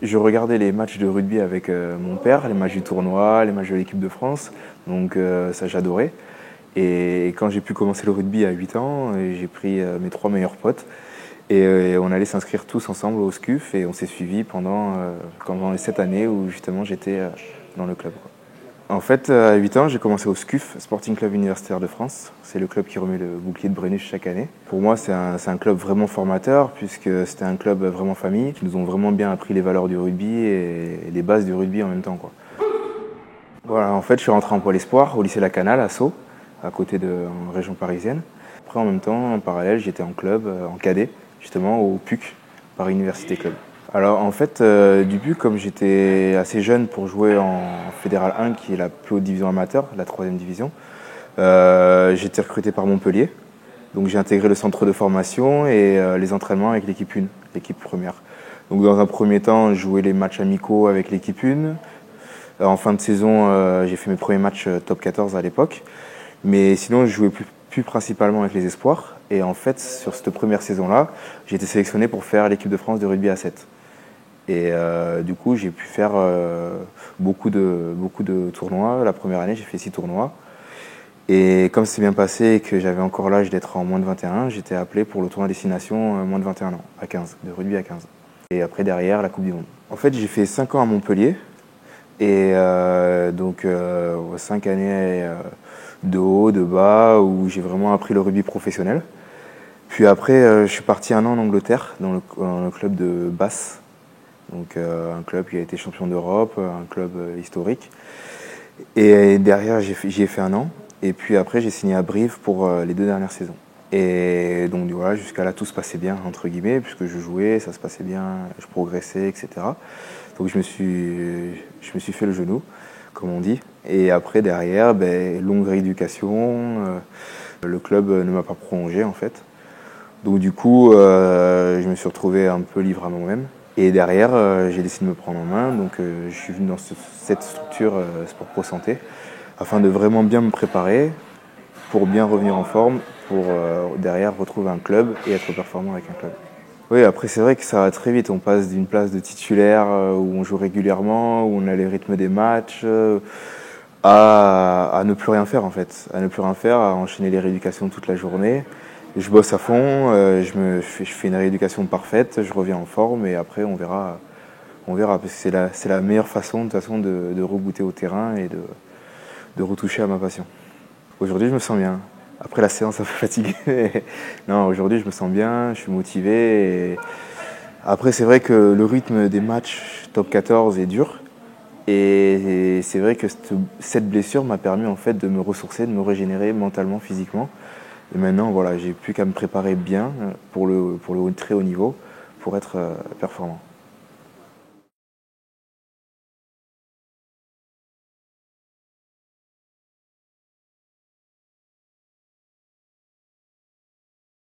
Je regardais les matchs de rugby avec mon père, les matchs du tournoi, les matchs de l'équipe de France, donc ça j'adorais. Et quand j'ai pu commencer le rugby à 8 ans, j'ai pris mes 3 meilleurs potes et on allait s'inscrire tous ensemble au SCUF et on s'est suivis pendant les 7 années où justement j'étais dans le club, quoi. En fait, à 8 ans, j'ai commencé au SCUF, Sporting Club Universitaire de France. C'est le club qui remet le bouclier de Brennus chaque année. Pour moi, c'est un club vraiment formateur, puisque c'était un club vraiment famille, qui nous ont vraiment bien appris les valeurs du rugby et les bases du rugby en même temps, quoi. Voilà, en fait, je suis rentré en Pôle Espoir au lycée La Canale, à Sceaux, en région parisienne. Après, en même temps, en parallèle, j'étais en club, en cadet, justement, au PUC, Paris Université Club. Alors en fait, du but, comme j'étais assez jeune pour jouer en Fédéral 1, qui est la plus haute division amateur, la 3e division, j'ai été recruté par Montpellier. Donc j'ai intégré le centre de formation et les entraînements avec l'équipe 1, l'équipe première. Donc dans un premier temps, je jouais les matchs amicaux avec l'équipe 1. En fin de saison, j'ai fait mes premiers matchs top 14 à l'époque. Mais sinon, je jouais plus principalement avec les espoirs. Et en fait, sur cette première saison-là, j'ai été sélectionné pour faire l'équipe de France de rugby à 7. Et du coup, j'ai pu faire beaucoup de tournois. La première année, j'ai fait 6 tournois. Et comme c'est bien passé et que j'avais encore l'âge d'être en moins de 21, j'étais appelé pour le tournoi destination moins de 21 ans, à 15, de rugby à 15. Et après, derrière, la Coupe du Monde. En fait, j'ai fait 5 ans à Montpellier. Et donc, 5 années de haut, de bas, où j'ai vraiment appris le rugby professionnel. Puis après, je suis parti 1 an en Angleterre, dans le club de Bath. Donc un club qui a été champion d'Europe, un club historique. Et derrière, j'y ai fait 1 an. Et puis après, j'ai signé à Brive pour les 2 dernières saisons. Et donc voilà, jusqu'à là, tout se passait bien, entre guillemets, puisque je jouais, ça se passait bien, je progressais, etc. Donc je me suis fait le genou, comme on dit. Et après, derrière, longue rééducation. Le club ne m'a pas prolongé, en fait. Donc du coup, je me suis retrouvé un peu livré à moi-même. Et derrière, j'ai décidé de me prendre en main. Donc je suis venu dans cette structure Sport Pro Santé afin de vraiment bien me préparer pour bien revenir en forme, pour derrière retrouver un club et être performant avec un club. Oui, après c'est vrai que ça va très vite. On passe d'une place de titulaire où on joue régulièrement, où on a les rythmes des matchs, à ne plus rien faire en fait. À ne plus rien faire, à enchaîner les rééducations toute la journée. Je bosse à fond, je fais une rééducation parfaite, je reviens en forme et après on verra parce que c'est la meilleure façon de toute façon de rebooter au terrain et de retoucher à ma passion. Aujourd'hui je me sens bien. Après la séance un peu fatigué, non, aujourd'hui je me sens bien, je suis motivé. Et après c'est vrai que le rythme des matchs top 14 est dur. Et c'est vrai que cette blessure m'a permis en fait de me ressourcer, de me régénérer mentalement, physiquement. Et maintenant, voilà, j'ai plus qu'à me préparer bien pour le très haut niveau, pour être performant.